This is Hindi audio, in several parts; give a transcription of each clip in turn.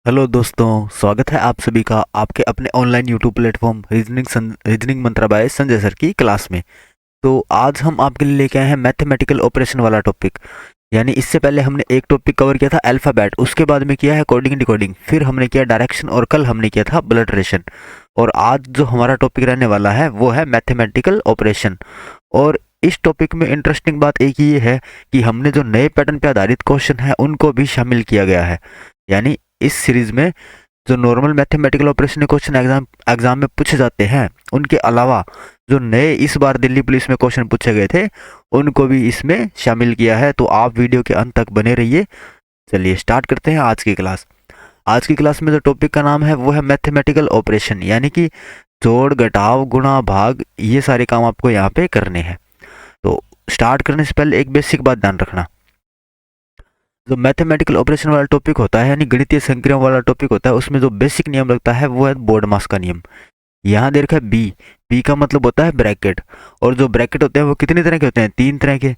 हेलो दोस्तों, स्वागत है आप सभी का आपके अपने ऑनलाइन यूट्यूब प्लेटफॉर्म रीजनिंग मंत्रा बाय संजय सर की क्लास में। तो आज हम आपके लिए लेके आए हैं मैथमेटिकल ऑपरेशन वाला टॉपिक। यानी इससे पहले हमने एक टॉपिक कवर किया था अल्फ़ाबेट, उसके बाद में किया है कोडिंग डिकोडिंग, फिर हमने किया डायरेक्शन और कल हमने किया था ब्लड रेशन। और आज जो हमारा टॉपिक रहने वाला है वो है मैथमेटिकल ऑपरेशन। और इस टॉपिक में इंटरेस्टिंग बात एक ये है कि हमने जो नए पैटर्न पे आधारित क्वेश्चन है उनको भी शामिल किया गया है। यानी इस सीरीज में जो normal mathematical operation question exam में पूछे जाते हैं उनके अलावा जो नए इस बार दिल्ली पुलिस में क्वेश्चन पूछे गए थे उनको भी इसमें शामिल किया है। तो आप वीडियो के अंत तक बने रहिए। चलिए स्टार्ट करते हैं आज की क्लास। आज की क्लास में जो टॉपिक का नाम है वो है मैथमेटिकल ऑपरेशन, यानी कि जोड़ घटाव गुणा भाग, ये सारे काम आपको यहाँ पे करने हैं। तो स्टार्ट करने से पहले एक बेसिक बात ध्यान रखना। जो मैथमेटिकल ऑपरेशन वाला टॉपिक होता है यानी गणितीय संक्रियाओं वाला टॉपिक होता है, उसमें जो बेसिक नियम लगता है वो है बोर्ड मास का नियम। यहाँ दे रखा है बी। बी का मतलब होता है ब्रैकेट। और जो ब्रैकेट होते हैं वो कितने तरह के होते हैं? तीन तरह के।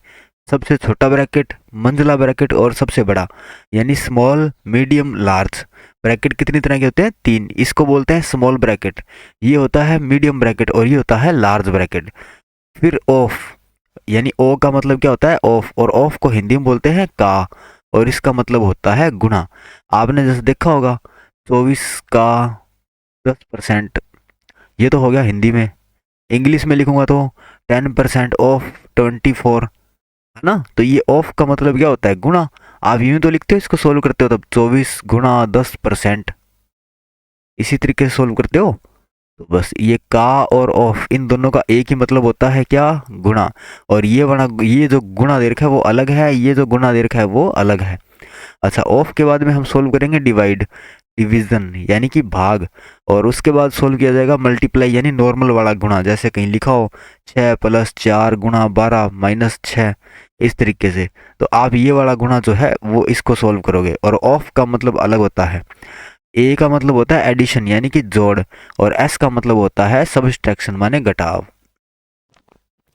सबसे छोटा ब्रैकेट, मंझला ब्रैकेट और सबसे बड़ा, यानी स्मॉल मीडियम लार्ज। ब्रैकेट कितनी तरह के होते हैं? तीन। इसको बोलते हैं स्मॉल ब्रैकेट, ये होता है मीडियम ब्रैकेट और ये होता है लार्ज ब्रैकेट। फिर ऑफ, यानी ओ का मतलब क्या होता है? ऑफ। और ऑफ को हिंदी में बोलते हैं का, और इसका मतलब होता है गुणा। आपने जैसे देखा होगा 24 का 10%, ये तो हो गया हिंदी में। इंग्लिश में लिखूंगा तो 10% ऑफ 24, है ना? तो ये ऑफ का मतलब क्या होता है? गुणा। आप यूं तो लिखते हो, इसको सोल्व करते हो तब 24 गुणा 10%, इसी तरीके से सोल्व करते हो। तो बस ये का और ऑफ, इन दोनों का एक ही मतलब होता है क्या? गुणा। और ये जो गुणा दे रखा है वो अलग है, ये जो गुणा दे रखा है वो अलग है। अच्छा, ऑफ के बाद में हम सोल्व करेंगे डिवाइड, डिवीजन यानी कि भाग। और उसके बाद सोल्व किया जाएगा मल्टीप्लाई यानी नॉर्मल वाला गुणा। जैसे कहीं लिखा हो 6 + 4 गुणा 12 - 6, इस तरीके से। तो आप ये वाला गुणा जो है वो इसको सोल्व करोगे। और ऑफ का मतलब अलग होता है। ए का मतलब होता है एडिशन यानी कि जोड़, और एस का मतलब होता है सब्सट्रैक्शन माने घटाव।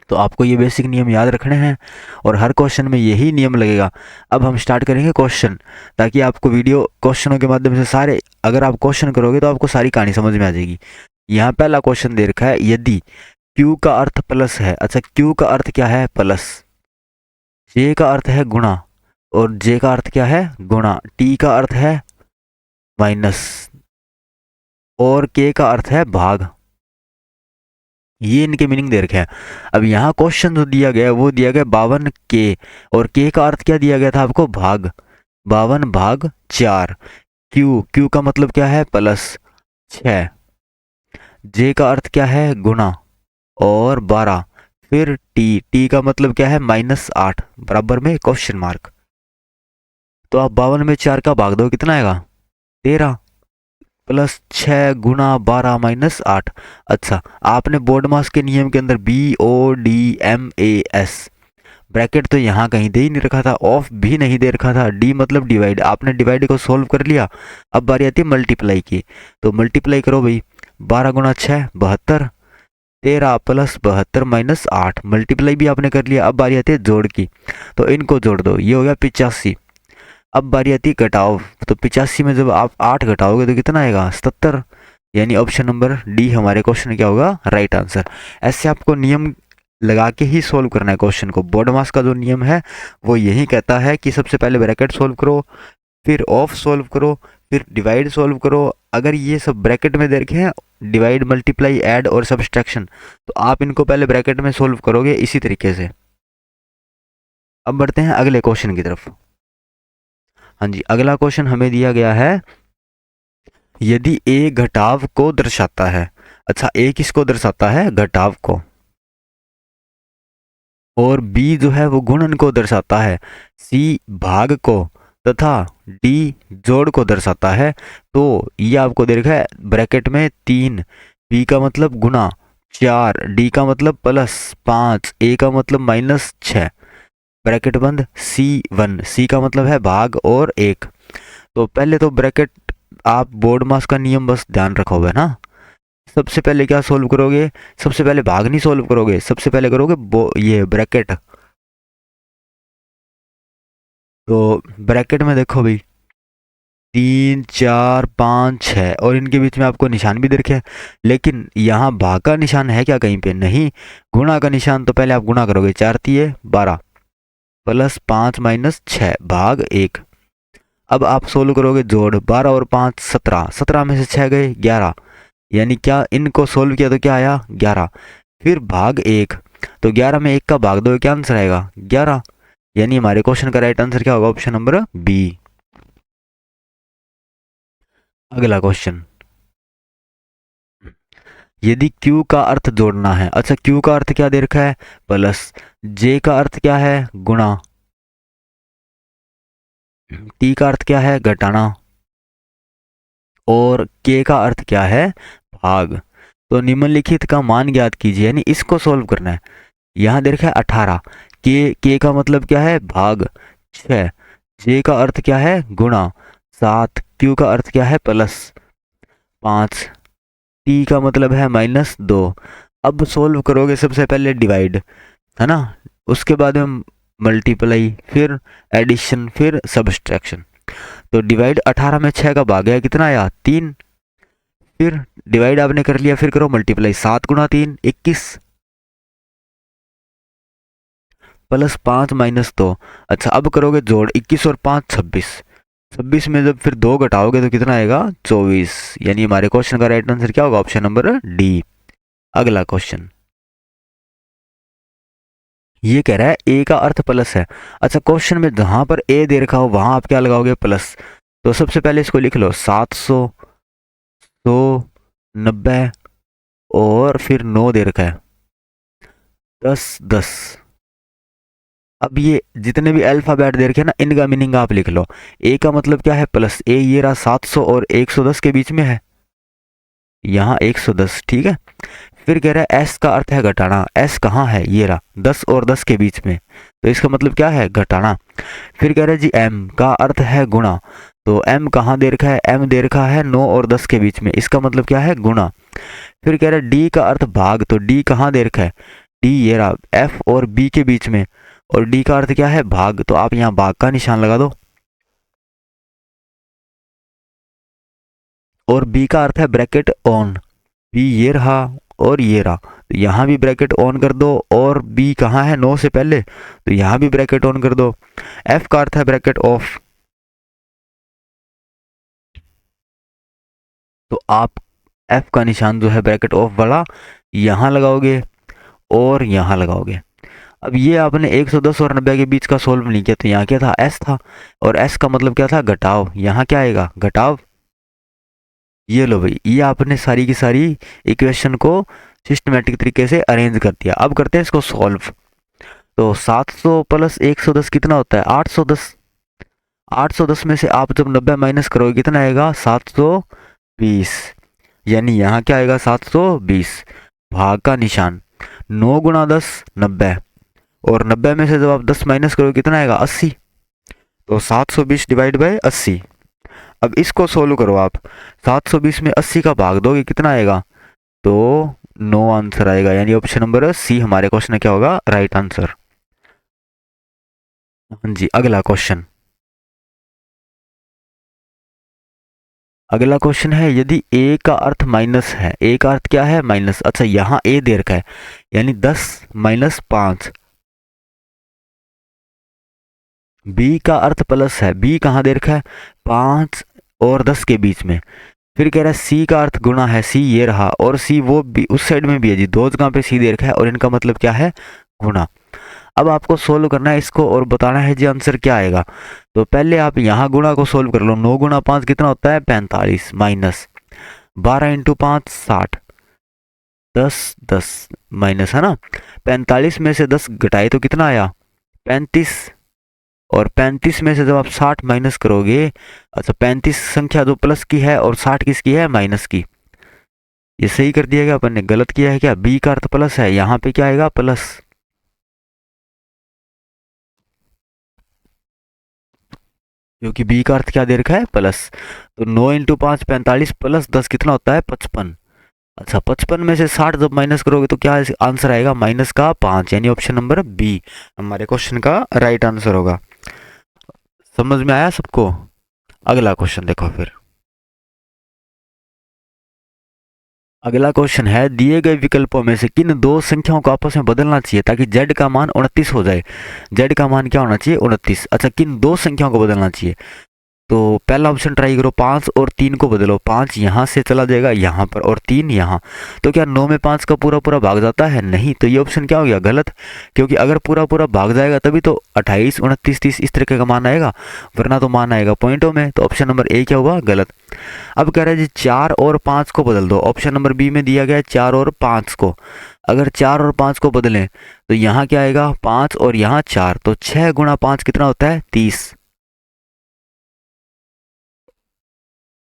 तो आपको ये बेसिक नियम याद रखने हैं और हर क्वेश्चन में यही नियम लगेगा। अब हम स्टार्ट करेंगे क्वेश्चन, ताकि आपको वीडियो क्वेश्चनों के माध्यम से सारे, अगर आप क्वेश्चन करोगे तो आपको सारी कहानी समझ में आ जाएगी। यहाँ पहला क्वेश्चन दे रखा है, यदि Q का अर्थ प्लस है। अच्छा, Q का अर्थ क्या है? प्लस। J का अर्थ है गुणा, और J का अर्थ क्या है? गुणा। T का अर्थ है माइनस, और K का अर्थ है भाग। ये इनके मीनिंग दे रखे हैं। अब यहाँ क्वेश्चन जो दिया गया है वो दिया गया 52K, और K का अर्थ क्या दिया गया था आपको? भाग। 52/4। Q का मतलब क्या है? प्लस 6। J का अर्थ क्या है? गुणा और 12। फिर T का मतलब क्या है? -8 बराबर में क्वेश्चन मार्क। तो आप 52 में 4 का भाग दो, कितना आएगा? 13 प्लस 6 गुणा 12 - 8। अच्छा, आपने बोर्ड मास के नियम के अंदर BODMAS ब्रैकेट तो यहाँ कहीं दे ही नहीं रखा था, ऑफ भी नहीं दे रखा था। डी मतलब डिवाइड, आपने डिवाइड को सोल्व कर लिया। अब बारी आती है मल्टीप्लाई की। तो मल्टीप्लाई करो भाई, 12 गुणा 6 72, 13 प्लस 72 - 8, मल्टीप्लाई भी आपने कर लिया। अब बारी आती है जोड़ की, तो इनको जोड़ दो, ये हो गया 85। अब बारी आती है घटाओ, तो 85 में जब आप 8 घटाओगे तो कितना आएगा? 77। यानी ऑप्शन नंबर डी हमारे क्वेश्चन क्या होगा? Right answer. ऐसे आपको नियम लगा के ही सोल्व करना है क्वेश्चन को। बोर्ड मास का जो नियम है वो यही कहता है कि सबसे पहले ब्रैकेट सोल्व करो, फिर ऑफ सोल्व करो, फिर डिवाइड सोल्व करो। अगर ये सब ब्रैकेट में दे रखे हैं, डिवाइड मल्टीप्लाई ऐड और सब्सट्रैक्शन, तो आप इनको पहले ब्रैकेट में सोल्व करोगे इसी तरीके से। अब बढ़ते हैं अगले क्वेश्चन की तरफ। हाँ जी, अगला क्वेश्चन हमें दिया गया है, यदि ए घटाव को दर्शाता है। अच्छा, ए किसको दर्शाता है? घटाव को। और बी जो है वो गुणन को दर्शाता है, सी भाग को, तथा डी जोड़ को दर्शाता है। तो ये आपको दे रखा है ब्रैकेट में 3, बी का मतलब गुणा, 4, डी का मतलब प्लस, 5, ए का मतलब -6, ब्रैकेट बंद, C1, सी का मतलब है भाग और 1। तो पहले तो ब्रैकेट, आप बोर्ड मास का नियम बस ध्यान रखोगे ना। सबसे पहले क्या सोल्व करोगे? सबसे पहले भाग नहीं सोल्व करोगे, सबसे पहले करोगे ये ब्रैकेट। तो ब्रैकेट में देखो भाई, 3 4 5 6 और इनके बीच में आपको निशान भी दे रखे हैं, लेकिन यहाँ भाग का निशान है क्या कहीं पे? नहीं। गुणा का निशान, तो पहले आप गुणा करोगे, 4 तिये 12 प्लस 5 माइनस 6 भाग 1। अब आप सोल्व करोगे जोड़, 12 और 5 17, 17 में से 6 गए 11, यानी क्या इनको सोल्व किया तो क्या आया 11, फिर भाग 1, तो 11 में 1 का भाग दो, क्या आंसर आएगा 11, यानी हमारे क्वेश्चन का राइट आंसर क्या होगा? Option number B. अगला क्वेश्चन, यदि Q का अर्थ जोड़ना है, अच्छा Q का अर्थ क्या दे रखा है? प्लस, J का अर्थ क्या है? गुणा, T का अर्थ क्या है? घटाना, और K का अर्थ क्या है? भाग। तो निम्नलिखित का मान ज्ञात कीजिए, यानी इसको सोल्व करना है। यहाँ दे रखा है 18, K का मतलब क्या है? भाग, 6, J का अर्थ क्या है? गुणा, 7, Q का अर्थ क्या है? प्लस, 5, T का मतलब है -2। अब सोल्व करोगे सबसे पहले डिवाइड, है ना, उसके बाद में मल्टीप्लाई, फिर एडिशन, फिर सब्सट्रैक्शन। तो डिवाइड 18 में 6 का भाग है, कितना आया? 3, फिर डिवाइड आपने कर लिया, फिर करो मल्टीप्लाई, 7 गुणा 3 21 प्लस 5 -2। अच्छा अब करोगे जोड़, 21 और 5 26, 26 में जब फिर 2 घटाओगे तो कितना आएगा? 24, यानी हमारे क्वेश्चन का राइट आंसर क्या होगा? Option number D. अगला क्वेश्चन, ये कह रहा है ए का अर्थ प्लस है। अच्छा क्वेश्चन में जहां पर ए दे रखा हो वहां आप क्या लगाओगे? प्लस। तो सबसे पहले इसको लिख लो, 700, 190 और फिर 9 दे रखा है, 10 10। अब ये जितने भी अल्फाबेट दे रखे हैं ना, इनका मीनिंग आप लिख लो। ए का मतलब क्या है? प्लस। ए ये रहा 700 और 110 के बीच में है, यहाँ 110, ठीक है। फिर कह रहा है एस का अर्थ है घटाना, एस कहाँ है? ये रहा 10 और 10 के बीच में, तो इसका मतलब क्या है? घटाना। फिर कह रहा है जी एम का अर्थ है गुणा, तो एम कहाँ दे रखा है? एम दे रखा है 9 और 10 के बीच में, इसका मतलब क्या है? गुणा। फिर कह रहा है डी का अर्थ भाग, तो डी कहाँ दे रखा है? डी ये रहा एफ और बी के बीच में, और डी का अर्थ क्या है? भाग, तो आप यहाँ भाग का निशान लगा दो। और बी का अर्थ है ब्रैकेट ऑन, बी ये रहा और ये रहा, तो यहाँ भी ब्रैकेट ऑन कर दो, और बी कहाँ है? 9 से पहले, तो यहाँ भी ब्रैकेट ऑन कर दो। एफ का अर्थ है ब्रैकेट ऑफ, तो आप एफ का निशान जो है ब्रैकेट ऑफ वाला यहाँ लगाओगे और यहाँ लगाओगे। अब ये आपने 110 और 90 के बीच का सोल्व नहीं किया, तो यहाँ क्या था? एस था, और एस का मतलब क्या था? घटाव, यहाँ क्या आएगा? घटाव। ये लो भाई, ये आपने सारी की सारी इक्वेशन को सिस्टमेटिक तरीके से अरेंज कर दिया। अब करते हैं इसको सॉल्व। तो 700 प्लस 110 कितना होता है? 810। 810 में से आप जब 90 माइनस करोगे कितना आएगा? 720, यानी यहाँ क्या आएगा? 720। भाग का निशान, 9 गुणा 10 90, और 90 में से जब आप 10 माइनस करोगे कितना आएगा? 80। तो 720 डिवाइड बाय 80। अब इसको सोल्व करो आप, 720 में 80 का भाग दोगे कितना आएगा? तो 9 आंसर आएगा, यानी ऑप्शन नंबर सी हमारे क्वेश्चन में क्या होगा? Right answer. हाँ जी, अगला क्वेश्चन, अगला क्वेश्चन है, यदि a का अर्थ माइनस है, a का अर्थ क्या है? माइनस। अच्छा यहाँ a दे रखा है, यानी 10 माइनस 5। b का अर्थ प्लस है, b कहाँ दे रखा है? 5 और 10 के बीच में। फिर कह रहा है c का अर्थ गुणा है, c ये रहा, और c वो भी उस साइड में भी है जी, दो जगह पे c दे रखा है, और इनका मतलब क्या है? गुणा। अब आपको सोल्व करना है इसको और बताना है जी आंसर क्या आएगा। तो पहले आप यहाँ गुणा को सोल्व कर लो, 9 गुणा 5 कितना होता है? 45, माइनस 12 इंटू 5 60, 10 10 माइनस, है ना। 45 में से 10 घटाए तो कितना आया? 35, और 35 में से जब आप 60 माइनस करोगे, अच्छा 35 संख्या जो प्लस की है और 60 किसकी है? माइनस की। ये सही कर दिया क्या अपन ने? गलत किया है क्या? बी का अर्थ प्लस है, यहाँ पे क्या आएगा? प्लस, क्योंकि बी का अर्थ क्या दे रखा है? प्लस। तो 9 इंटू 5 45 प्लस 10 कितना होता है? 55। अच्छा 55 में से 60 जब माइनस करोगे तो क्या आंसर आएगा? माइनस का 5, यानी ऑप्शन नंबर बी हमारे क्वेश्चन का राइट आंसर होगा। समझ में आया सबको? अगला क्वेश्चन देखो फिर। अगला क्वेश्चन है, दिए गए विकल्पों में से किन दो संख्याओं को आपस में बदलना चाहिए ताकि z का मान 29 हो जाए। z का मान क्या होना चाहिए? 29। अच्छा, किन दो संख्याओं को बदलना चाहिए? तो पहला ऑप्शन ट्राई करो, 5 और 3 को बदलो। 5 यहाँ से चला जाएगा यहाँ पर और 3 यहाँ। तो क्या 9 में 5 का पूरा पूरा भाग जाता है? नहीं। तो ये ऑप्शन क्या हो गया? गलत। क्योंकि अगर पूरा पूरा भाग जाएगा तभी तो 28, 29, 30 इस तरीके का मान आएगा, वरना तो मान आएगा पॉइंटों में। तो ऑप्शन नंबर ए क्या हुआ? गलत। अब कह रहा है जी 4 और 5 को बदल दो। ऑप्शन नंबर बी में दिया गया है 4 और 5 को। अगर 4 और 5 को बदलें तो यहाँ क्या आएगा? 5 और यहाँ 4, तो 6 गुणा 5 कितना होता है? 30।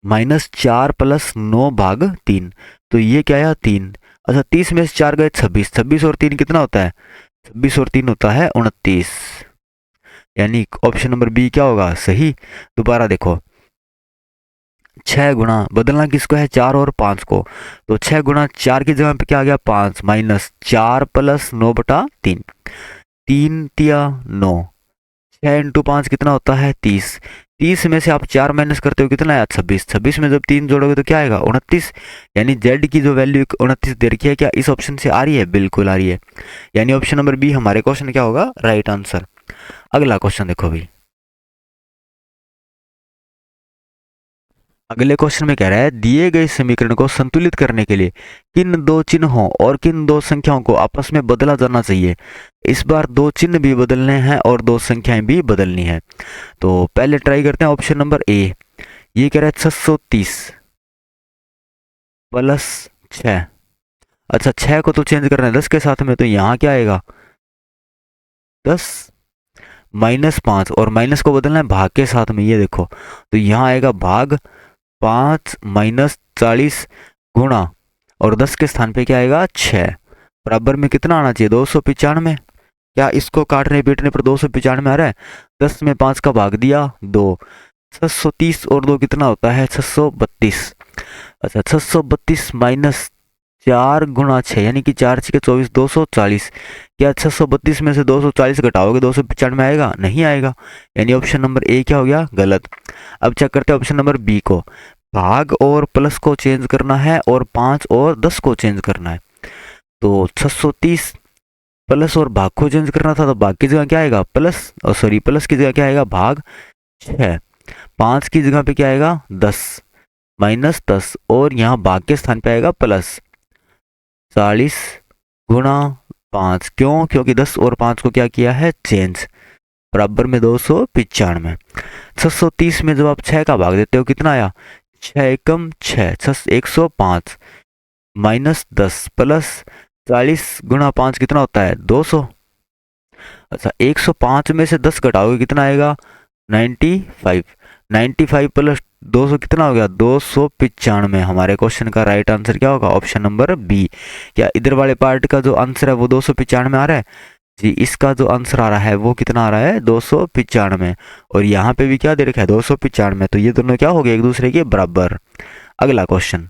-4 + 9 भाग 3, तो ये क्या आया? 3। अच्छा, 30 में से 4 गए 26, 26 और 3 कितना होता है? 26 और 3 होता है 29। यानी ऑप्शन नंबर बी क्या होगा? सही। दोबारा देखो, 6 गुणा बदलना किसको है? 4 और 5 को। तो 6 गुणा 4 की जगह पे क्या आ गया? 5 -4 + 9/3, 3 तिया 9, 6 × 5 कितना होता है? 30। 30 में से आप 4 माइनस करते हो कितना आया? 26। 26 में जब 3 जोड़ोगे तो क्या आएगा? 29। यानी z की जो वैल्यू 29 दे रखी है, क्या इस ऑप्शन से आ रही है? बिल्कुल आ रही है। यानी ऑप्शन नंबर बी हमारे क्वेश्चन क्या होगा? Right answer. अगला क्वेश्चन देखो भाई। अगले क्वेश्चन में कह रहा है, दिए गए समीकरण को संतुलित करने के लिए किन दो चिन्हों और किन दो संख्याओं को आपस में बदला जाना चाहिए। इस बार दो चिन्ह भी बदलने हैं और दो संख्याएं भी बदलनी है। तो पहले ट्राई करते हैं ऑप्शन नंबर ए। ये कह रहा है 630 + 6। अच्छा, 6 को तो चेंज करना है 10 के साथ में, तो यहाँ क्या आएगा? 10 -5, और माइनस को बदलना है भाग के साथ में, ये देखो। तो यहाँ आएगा भाग 5 - 40 गुणा, और 10 के स्थान पे क्या आएगा? 6। बराबर में कितना आना चाहिए? 295। क्या इसको काटने पीटने पर 295 आ रहा है? 10 में 5 का भाग दिया 2। 630 और 2 कितना होता है? 632। अच्छा, 632 -4 गुणा 6, यानी कि 4 6 24, 240। क्या 632 में से 240 घटाओगे 295 आएगा? नहीं आएगा। यानी ऑप्शन नंबर ए क्या हो गया? गलत। अब चेक करते हैं ऑप्शन नंबर बी को। भाग और प्लस को चेंज करना है और 5 और 10 को चेंज करना है। तो 630 प्लस और भाग को चेंज करना था, तो भाग की जगह क्या आएगा? प्लस, और सॉरी प्लस की जगह क्या आएगा? भाग 6। 5 की जगह पे क्या आएगा? 10 -10, और यहाँ भाग के स्थान पे आएगा प्लस 40 गुणा 5। क्यों? क्योंकि 10 और 5 को क्या किया है? चेंज। बराबर में 295। 630 में जब आप 6 का भाग देते हो कितना आया? 6 एकम 6, 105 -10 प्लस 40 गुणा 5 कितना होता है? 200। अच्छा, 105 में से 10 घटाओगे कितना आएगा? 95। 95 + 200 कितना हो गया? 295। हमारे क्वेश्चन का राइट आंसर क्या होगा? Option number B. क्या इधर वाले पार्ट का जो आंसर है वो 295 आ रहा है? जी, इसका जो आंसर आ रहा है वो कितना आ रहा है? 295। और यहाँ पे भी क्या दे रखा है? 295। तो ये दोनों क्या हो गए? एक दूसरे के बराबर। अगला क्वेश्चन।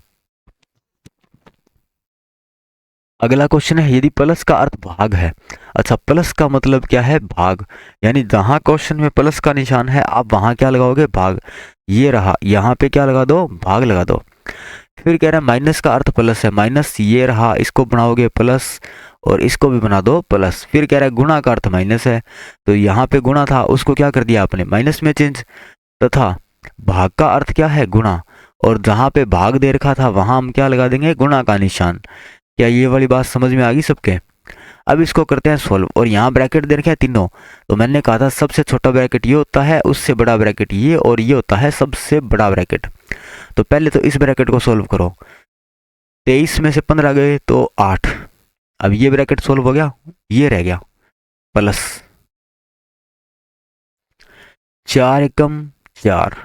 अगला क्वेश्चन है, यदि प्लस का अर्थ भाग है। अच्छा, प्लस का मतलब क्या है? भाग। यानी जहां क्वेश्चन में प्लस का निशान है आप वहां क्या लगाओगे? भाग। ये रहा, यहाँ पे क्या लगा दो? भाग लगा दो। फिर कह रहा है माइनस का अर्थ प्लस है। माइनस ये रहा, इसको बनाओगे प्लस, और इसको भी बना दो प्लस। फिर कह रहा है गुणा का अर्थ माइनस है, तो यहाँ पे गुणा था उसको क्या कर दिया आपने? माइनस में चेंज। तथा भाग का अर्थ क्या है? गुणा, और जहां पे भाग दे रखा था वहां हम क्या लगा देंगे? गुणा का निशान। क्या ये वाली बात समझ में आ गई सबके? अब इसको करते हैं सॉल्व। और यहाँ ब्रैकेट दे रखे हैं तीनों, तो मैंने कहा था सबसे छोटा ब्रैकेट ये होता है, उससे बड़ा ब्रैकेट ये, और ये होता है सबसे बड़ा ब्रैकेट। तो पहले तो इस ब्रैकेट को सॉल्व करो। 23 में से 15 गए तो 8। अब ये ब्रैकेट सॉल्व हो गया, ये रह गया प्लस 4 एकम 4।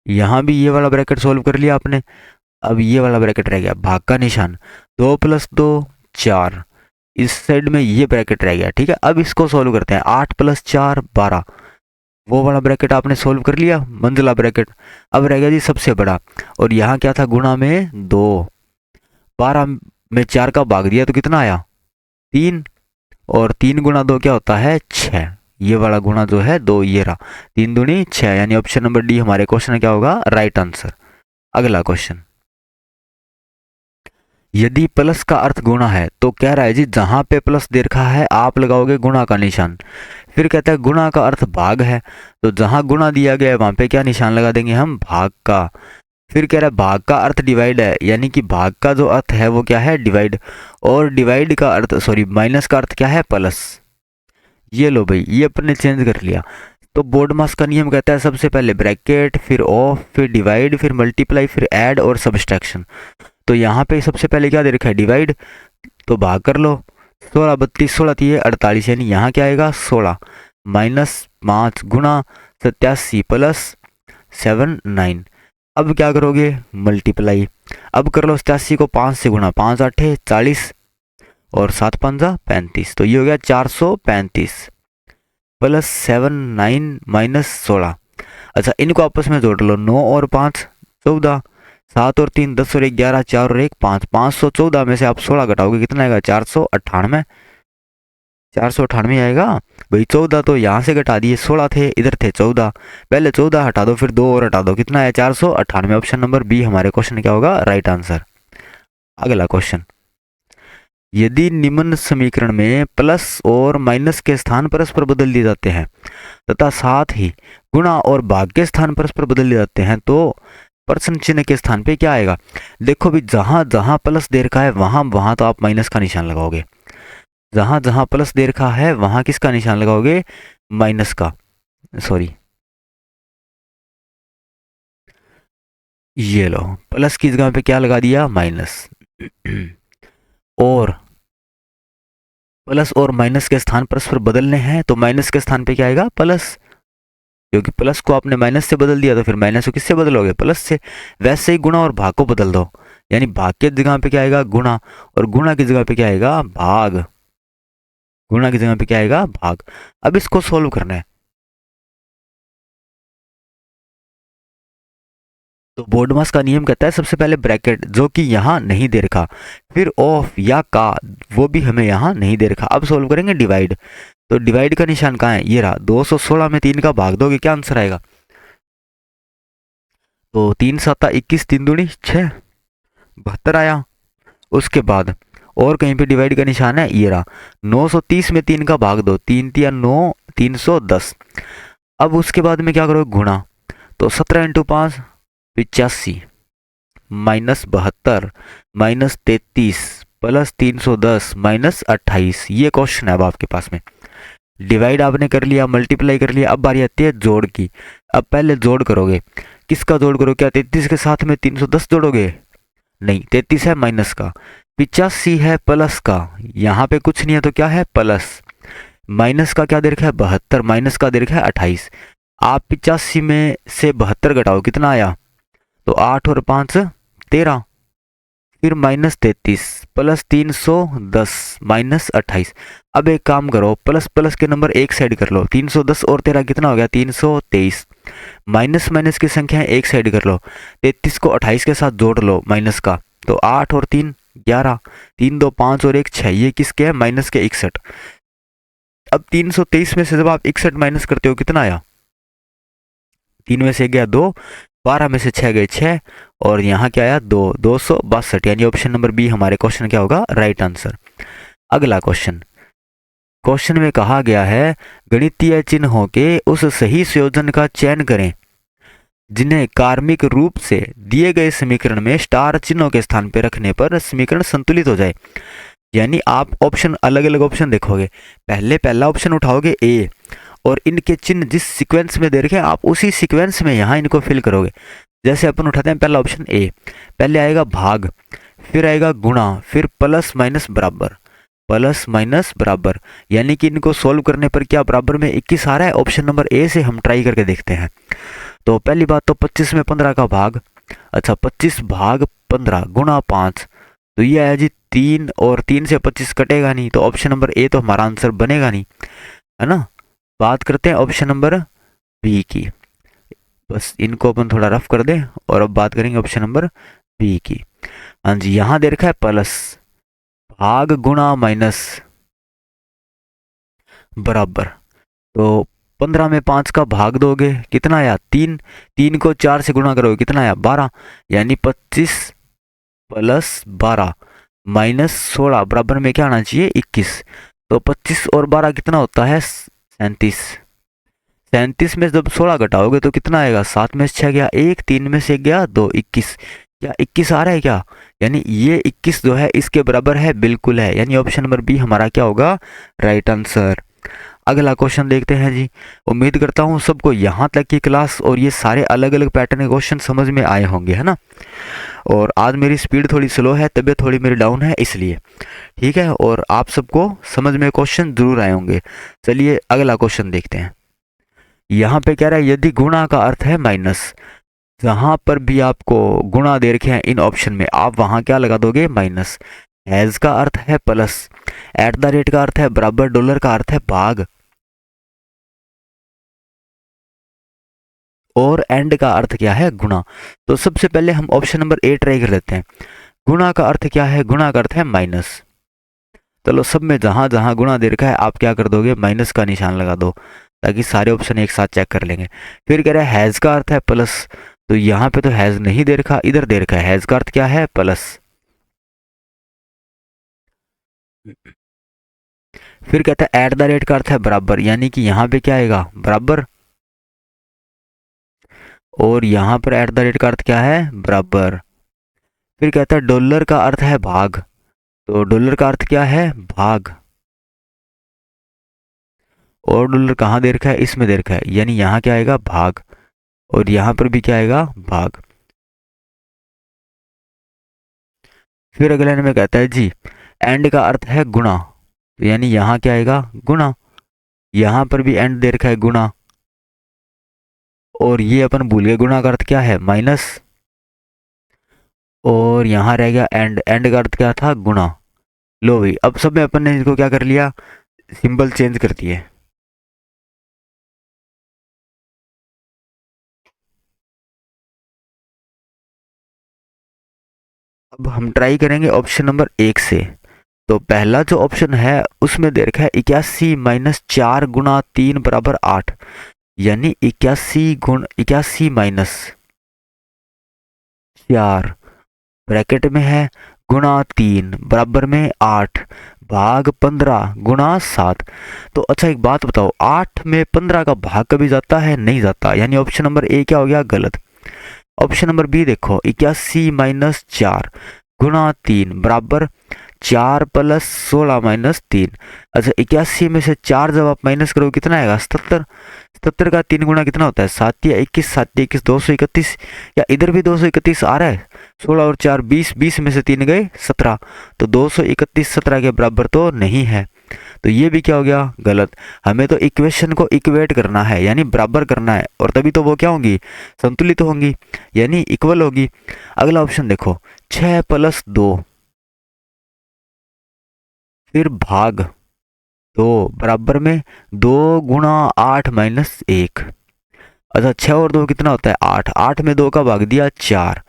यहाँ भी ये वाला ब्रैकेट सॉल्व कर लिया आपने। अब ये वाला ब्रैकेट रह गया, भाग का निशान। 2 + 2 4। इस साइड में ये ब्रैकेट रह गया। ठीक है, अब इसको सॉल्व करते हैं। 8 + 4 12। वो वाला ब्रैकेट आपने सॉल्व कर लिया, मंजिला ब्रैकेट। अब रह गया जी सबसे बड़ा, और यहाँ क्या था? गुणा में 2। 12 में 4 का भाग दिया तो कितना आया? 3, और 3 गुणा 2 क्या होता है? 6। ये वाला गुणा जो है 2, ये रहा 3 दूनी 6, यानी ऑप्शन नंबर डी हमारे क्वेश्चन में क्या होगा, राइट आंसर। अगला क्वेश्चन, यदि प्लस का अर्थ गुणा है तो कह रहा है जी जहां पे प्लस दे रखा है आप लगाओगे गुणा का निशान। फिर कहता है गुणा का अर्थ भाग है, तो जहां गुणा दिया गया है वहां पे क्या निशान लगा देंगे हम, भाग का। फिर कह रहा है भाग का अर्थ डिवाइड है, यानी कि भाग का जो अर्थ है वो क्या है, डिवाइड। और डिवाइड का अर्थ माइनस का अर्थ क्या है, प्लस। ये लो भाई, ये अपने चेंज कर लिया। तो बोर्ड मास का नियम कहता है सबसे पहले ब्रैकेट, फिर ऑफ, फिर डिवाइड, फिर मल्टीप्लाई, फिर ऐड और सब्सट्रैक्शन। तो यहाँ पे सबसे पहले क्या दे रखा है, डिवाइड, तो भाग कर लो। 16 32 16 थी 48, यानी यहाँ क्या आएगा 16 -5 गुणा 87 प्लस 7 9। अब क्या करोगे, मल्टीप्लाई। अब कर लो 87 को 5 से गुणा, 5 8 40 और 7 5 35, तो ये हो गया 435 प्लस 7 9 -16। अच्छा, इनको आपस में जोड़ लो, 9 और 5 14, 7 और 3 10 और 1 11, 4 और 1 5, 514 में से आप 16 घटाओगे कितना आएगा, 498। 498 आएगा भाई। 14 तो यहाँ से घटा दिए, 16 थे इधर थे 14, पहले 14 हटा दो फिर 2 और हटा दो, कितना है 498। ऑप्शन नंबर बी हमारे क्वेश्चन क्या होगा, राइट आंसर। अगला क्वेश्चन, यदि निम्न समीकरण में प्लस और माइनस के स्थान परस्पर बदल दिए जाते हैं तथा साथ ही गुणा और भाग के स्थान परस्पर बदल दिए जाते हैं तो प्रश्न चिन्ह के स्थान पे क्या आएगा। देखो भी, जहां जहां प्लस दे रखा है वहां वहां तो आप माइनस का निशान लगाओगे, जहां जहां प्लस दे रखा है वहां किसका निशान लगाओगे, माइनस का। सॉरी, ये लो, प्लस की जगह पे क्या लगा दिया, माइनस। और प्लस और माइनस के स्थान परस्पर बदलने हैं तो माइनस के स्थान पे क्या आएगा, प्लस। क्योंकि प्लस को आपने माइनस से बदल दिया तो फिर माइनस को किससे बदलोगे, प्लस से। वैसे ही गुणा और भाग को बदल दो, यानी भाग के जगह पे क्या आएगा, गुणा, और गुणा की जगह पे क्या आएगा, भाग। गुणा की जगह पे क्या आएगा, भाग। अब इसको सोल्व करना है, तो बोर्ड मास का नियम कहता है सबसे पहले ब्रैकेट, जो कि यहाँ नहीं दे रखा, फिर ऑफ या का, वो भी हमें यहाँ नहीं दे रखा। अब सोल्व करेंगे डिवाइड, तो डिवाइड का निशान कहाँ है, ये रहा। 216 में 3 का भाग दोगे क्या आंसर आएगा, तो 3 7 21, 3 दूनी 6, 72 आया। उसके बाद और कहीं पे डिवाइड का निशान है, ये रहा। 930 में 3 का भाग दो, 3 3 9, 310। अब उसके बाद में क्या करोगे, गुणा, तो 17 इंटू 5 85 -72 -33 प्लस 310 -28। ये क्वेश्चन है अब आपके पास में। डिवाइड आपने कर लिया, मल्टीप्लाई कर लिया, अब बारी आती है जोड़ की। अब पहले जोड़ करोगे, किसका जोड़ करोगे, क्या 33 के साथ में 310 जोड़ोगे, नहीं, 33 है माइनस का, 85 है प्लस का, यहाँ पे कुछ नहीं है तो क्या है, प्लस। माइनस का क्या दे रखा है, 72, माइनस का दे रखा है 28। आप 85 में से 72 घटाओ, कितना आया, तो 8 और 5 13, फिर -33 प्लस 310 -28। अब एक काम करो, प्लस प्लस के नंबर एक साइड कर लो, 310 और 13 कितना हो गया, 323। माइनस माइनस की संख्या एक साइड कर लो, 33 को 28 के साथ जोड़ लो माइनस का, तो 8 और 3 11, 3 2 5 और 1 6, ये किसके है, माइनस के 61। अब 323 में से जब आप 61 माइनस करते हो कितना आया, 3 में से गया 2, 12 में से 6 गए 6, और यहाँ क्या आया 2, 262, यानी ऑप्शन नंबर बी हमारे क्वेश्चन क्या होगा, राइट आंसर। अगला क्वेश्चन, क्वेश्चन में कहा गया है गणितीय चिन्हों के उस सही संयोजन का चयन करें जिन्हें कार्मिक रूप से दिए गए समीकरण में स्टार चिन्हों के स्थान पर रखने पर समीकरण संतुलित हो जाए। यानी आप ऑप्शन अलग अलग ऑप्शन देखोगे, पहले पहला ऑप्शन उठाओगे ए, और इनके चिन्ह जिस सीक्वेंस में दे रखे हैं आप उसी सीक्वेंस में यहाँ इनको फिल करोगे। जैसे अपन उठाते हैं पहला ऑप्शन ए, पहले आएगा भाग, फिर आएगा गुणा, फिर प्लस माइनस बराबर, प्लस माइनस बराबर, यानी कि इनको सोल्व करने पर क्या बराबर में 21 आ रहा है। ऑप्शन नंबर ए से हम ट्राई करके देखते हैं। तो पहली बात तो 25 में 15 का भाग, अच्छा 25 भाग 15 गुणा 5, तो ये आया जी 3, और 3 से 25 कटेगा नहीं, तो ऑप्शन नंबर ए तो हमारा आंसर बनेगा नहीं, है ना। बात करते हैं ऑप्शन नंबर बी की, बस इनको अपन थोड़ा रफ कर दें, और अब बात करेंगे ऑप्शन नंबर बी की। हाँ जी, यहाँ दे रखा है प्लस, भाग गुणा माइनस बराबर, तो 15 में 5 का भाग दोगे कितना आया 3, 3 को 4 से गुणा करोगे कितना आया 12, यानी 25 प्लस 12 माइनस 16 बराबर में क्या आना चाहिए 21। तो 25 और 12 कितना होता है 37। 37 में जब 16 घटाओगे तो कितना आएगा, 7 में से 6 गया 1, 3 में से 1 गया 2, 21। क्या 21 आ रहा है क्या, यानी ये 21 जो है इसके बराबर है, बिल्कुल है, यानी ऑप्शन नंबर बी हमारा क्या होगा राइट आंसर। अगला क्वेश्चन देखते हैं जी। उम्मीद करता हूँ सबको यहाँ तक की क्लास और ये सारे अलग अलग पैटर्न के क्वेश्चन समझ में आए होंगे, है ना। और आज मेरी स्पीड थोड़ी स्लो है, तबीयत थोड़ी मेरी डाउन है इसलिए, ठीक है। और आप सबको समझ में क्वेश्चन जरूर आए होंगे। चलिए अगला क्वेश्चन देखते हैं। यहाँ पे कह रहा है यदि गुणा का अर्थ है माइनस, जहां पर भी आपको गुणा दे रखे हैं इन ऑप्शन में आप वहां क्या लगा दोगे माइनस। हैज का अर्थ है प्लस, एट द रेट का अर्थ है बराबर, डॉलर का अर्थ है भाग, और एंड का अर्थ क्या है गुणा। तो सबसे पहले हम ऑप्शन नंबर ए ट्राई कर लेते हैं। गुणा का अर्थ क्या है, गुणा का अर्थ है माइनस। चलो सब में जहां जहां गुणा दे रखा है आप क्या कर दोगे माइनस का निशान लगा दो, ताकि सारे ऑप्शन एक साथ चेक कर लेंगे। फिर कह रहा है हैज का अर्थ है प्लस, तो यहाँ पे तो हैज नहीं दे रखा, इधर दे रखा है, हैज का अर्थ क्या है प्लस। फिर कहता है एट द रेट का अर्थ है बराबर, यानी कि यहाँ पे क्या आएगा बराबर, और यहाँ पर एट द रेट का अर्थ क्या है बराबर। फिर कहता है डॉलर का अर्थ है भाग, तो डॉलर का अर्थ क्या है भाग, और डॉलर कहाँ दे रखा है इसमें दे रखा है, यानी यहाँ क्या आएगा भाग, और यहाँ पर भी क्या आएगा भाग। फिर अगले लाइन में कहता है जी एंड का अर्थ है गुणा, तो यानी यहाँ क्या आएगा गुणा, यहाँ पर भी एंड दे रखा है गुणा, और ये अपन भूल गए गुणा का अर्थ क्या है माइनस, और यहाँ रह गया एंड, एंड का अर्थ क्या था गुणा। लो भाई अब सब में अपन ने इसको क्या कर लिया सिंबल चेंज कर दिए। अब हम ट्राई करेंगे ऑप्शन नंबर 1 से। तो पहला जो ऑप्शन है उसमें दे रखा है 81 माइनस 4 गुणा 3 बराबर 8, यानी 81 माइनस 4 ब्रैकेट में है गुणा 3 बराबर में 8 भाग 15 गुणा 7। तो अच्छा एक बात बताओ 8 में 15 का भाग कभी जाता है नहीं जाता, यानी ऑप्शन नंबर ए क्या हो गया गलत। ऑप्शन नंबर बी देखो 81 माइनस 4 गुणा 3 बराबर 4 प्लस 16 माइनस 3। अच्छा 81 में से 4 जब आप माइनस करोगे कितना आएगा 77। 77 का 3 गुणा कितना होता है 7 या 21, 7 या 21 231, या इधर भी 231 आ रहा है। 16 और 4 20, 20 में से 3 गए 17, तो 231 17 के बराबर तो नहीं है, तो ये भी क्या हो गया गलत। हमें तो इक्वेशन को इक्वेट करना है, यानी बराबर करना है, और तभी तो वो क्या होंगी संतुलित होंगी, यानी इक्वल होगी। अगला ऑप्शन देखो 6 प्लस 2 फिर भाग 2 बराबर में 2 गुणा 8 माइनस 1। अच्छा 6 और 2 कितना होता है 8, 8 में 2 का भाग दिया 4,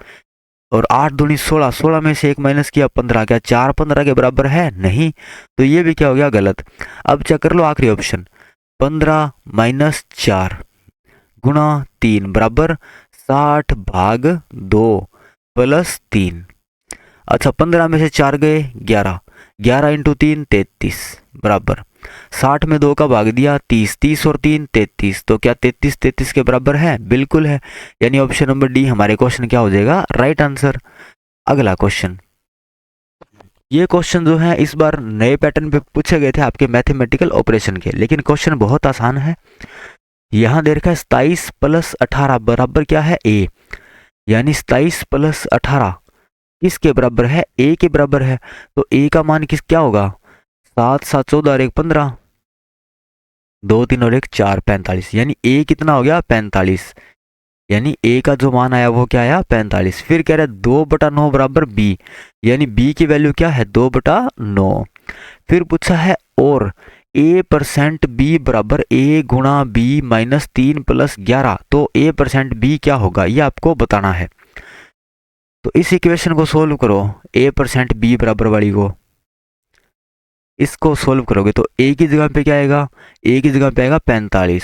और 8 दूनी 16, 16 में से 1 माइनस किया 15, क्या 4 15 के बराबर है नहीं, तो ये भी क्या हो गया गलत। अब चेक कर लो आखिरी ऑप्शन 15 माइनस 4 गुणा 3 बराबर 60 भाग 2 प्लस 3। अच्छा 15 में से 4 गए 11, 11 इंटू 3 33 बराबर 60 में 2 का भाग दिया 30, 30 और 3 33, तो क्या 33 33 के बराबर है, बिल्कुल है, यानी ऑप्शन नंबर डी हमारे क्वेश्चन क्या हो जाएगा राइट आंसर। अगला क्वेश्चन, ये क्वेश्चन जो है इस बार नए पैटर्न पे पूछे गए थे आपके मैथमेटिकल ऑपरेशन के, लेकिन क्वेश्चन बहुत आसान है। यहाँ दे रखा है 27 प्लस 18 बराबर क्या है ए, यानी 27 प्लस 18 किसके बराबर है ए के बराबर है, तो ए का मान किस क्या होगा 7 7 14 और 1 15, 2 3 और 1 4 45, यानी ए कितना हो गया 45, यानी ए का जो मान आया वो क्या आया 45। फिर कह रहा है 2/9 बराबर बी, यानी बी की वैल्यू क्या है 2/9। फिर पूछा है और ए परसेंट बी बराबर ए गुणा बी माइनस 3 प्लस 11, तो ए परसेंट बी क्या होगा ये आपको बताना है। तो इस इक्वेशन को सोल्व करो ए परसेंट बी बराबर वाली को, इसको सोल्व करोगे तो ए की जगह पे क्या आएगा, ए की जगह पे आएगा 45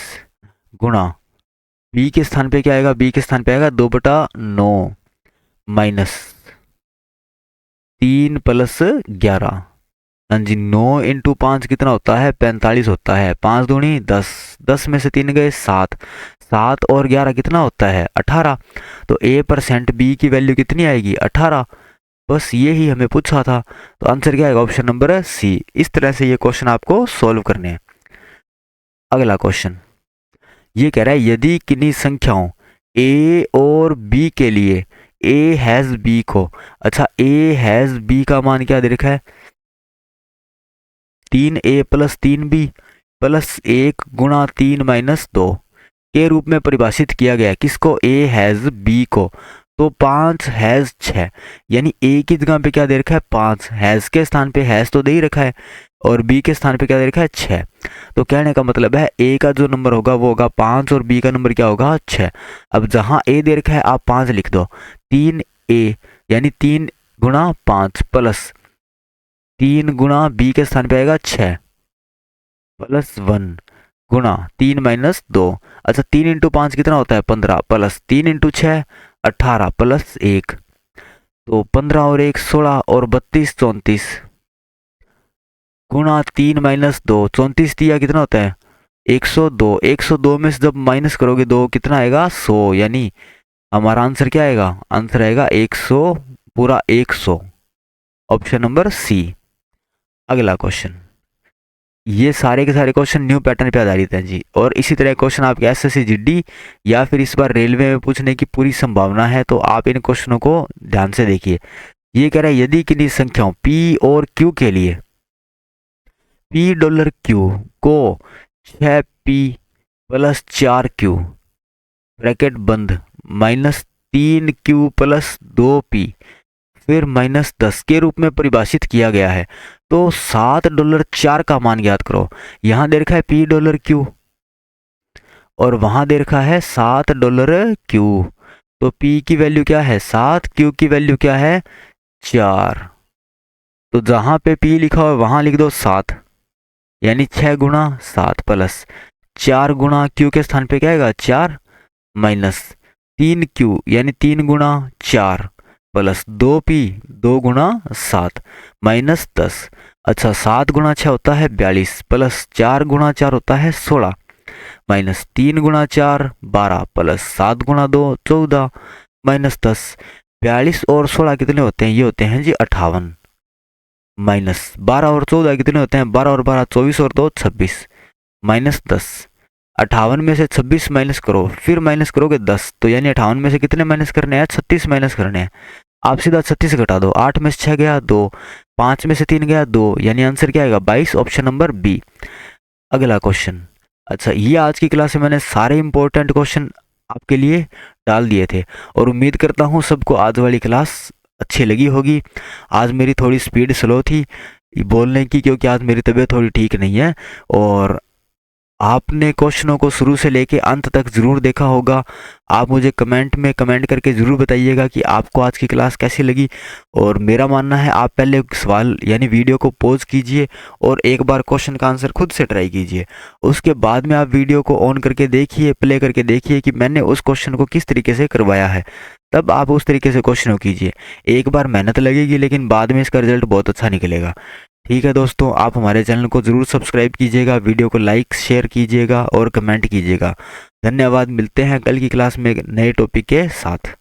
गुणा बी के स्थान पे क्या आएगा, बी के स्थान पे आएगा 2/9 माइनस 3 + 11। हाँ जी, 9 × 5 कितना होता है, 45 होता है। 5 दूनी 10, 10 में से 3 गए 7, 7 और 11 कितना होता है 18। तो A% बी की वैल्यू कितनी आएगी 18। बस ये ही हमें पूछा था, तो आंसर क्या आएगा, ऑप्शन नंबर सी। इस तरह से ये क्वेश्चन आपको सॉल्व करने हैं। अगला क्वेश्चन ये कह रहा है यदि किन्हीं संख्याओं a और b के लिए a हैज b को, अच्छा a हैज b का मान क्या दे रखा है, 3a + 3b + 1 × 3 - 2 के रूप में परिभाषित किया गया है। किसको, a हैज b को। तो 5 हैज 6, यानी a की जगह पे क्या दे रखा है 5, हैज के स्थान पे हैज तो दे ही रखा है और b के स्थान पे क्या दे रखा है 6। तो कहने का मतलब है a का जो नंबर होगा वो होगा 5 और b का नंबर क्या होगा 6। अब जहां a दे रखा है आप 5 लिख दो, 3a यानी 3 × 5 + 3 × b के स्थान पे आएगा 6 + 1 गुणा 3 - 2। अच्छा 3 × 5 कितना होता है 15 + 3 × 6 18 + 1, तो 15 और 1 16 और 32 34 गुणा 3 - 2, 34 दिया कितना होता है 102। 102 में से जब माइनस करोगे 2 कितना आएगा 100, यानी हमारा आंसर क्या आएगा, आंसर आएगा 100 पूरा 100, ऑप्शन नंबर सी। अगला क्वेश्चन, ये सारे के सारे क्वेश्चन न्यू पैटर्न पे आधारित हैं जी, और इसी तरह क्वेश्चन आपके एसएससी जीडी या फिर इस बार रेलवे में पूछने की पूरी संभावना है, तो आप इन क्वेश्चनों को ध्यान से देखिए। ये कह रहा है यदि किन्हीं संख्याओं P और Q के लिए $P को 6P + 4Q ब्रैकेट बंद -3Q + 2P फिर -10 के रूप में परिभाषित किया गया है, तो $7 का मान ज्ञात करो। यहां दे रखा है $P और वहां दे रखा है $7Q। तो P की वैल्यू क्या है 7, Q की वैल्यू क्या है 4। तो जहां पे P लिखा हो वहां लिख दो 7, यानी 6 × 7 + 4 × Q के स्थान पे क्या आएगा 4 माइनस 3Q यानी 3 × 4 + 2P 2 × 7 -10। अच्छा 7 × 6 होता है 42 + 4 × 4 होता है 16 -3 × 4 12 + 7 × 2 14 -10। 42 और 16 कितने होते हैं, ये होते हैं जी 58 -12 और 14 कितने होते हैं 12 और 12 24 और 2 26 -10। 58 में से 26 माइनस करो, फिर माइनस करोगे 10, तो यानी 58 में से कितने माइनस करने हैं 36 माइनस करने हैं। आप सीधा 36 घटा दो, 8 में से 6 गया 2, 5 में से 3 गया 2, यानी आंसर क्या आएगा 22, ऑप्शन नंबर बी। अगला क्वेश्चन, अच्छा ये आज की क्लास में मैंने सारे इंपॉर्टेंट क्वेश्चन आपके लिए डाल दिए थे और उम्मीद करता हूँ सबको आज वाली क्लास अच्छी लगी होगी। आज मेरी थोड़ी स्पीड स्लो थी बोलने की, क्योंकि आज मेरी तबीयत थोड़ी ठीक नहीं है, और आपने क्वेश्चनों को शुरू से लेके अंत तक ज़रूर देखा होगा। आप मुझे कमेंट में कमेंट करके ज़रूर बताइएगा कि आपको आज की क्लास कैसी लगी। और मेरा मानना है आप पहले सवाल यानी वीडियो को पॉज कीजिए और एक बार क्वेश्चन का आंसर खुद से ट्राई कीजिए। उसके बाद में आप वीडियो को ऑन करके देखिए, प्ले करके देखिए कि मैंने उस क्वेश्चन को किस तरीके से करवाया है, तब आप उस तरीके से क्वेश्चन कीजिए। एक बार मेहनत लगेगी लेकिन बाद में इसका रिजल्ट बहुत अच्छा निकलेगा। ठीक है दोस्तों, आप हमारे चैनल को ज़रूर सब्सक्राइब कीजिएगा, वीडियो को लाइक शेयर कीजिएगा और कमेंट कीजिएगा। धन्यवाद, मिलते हैं कल की क्लास में नए टॉपिक के साथ।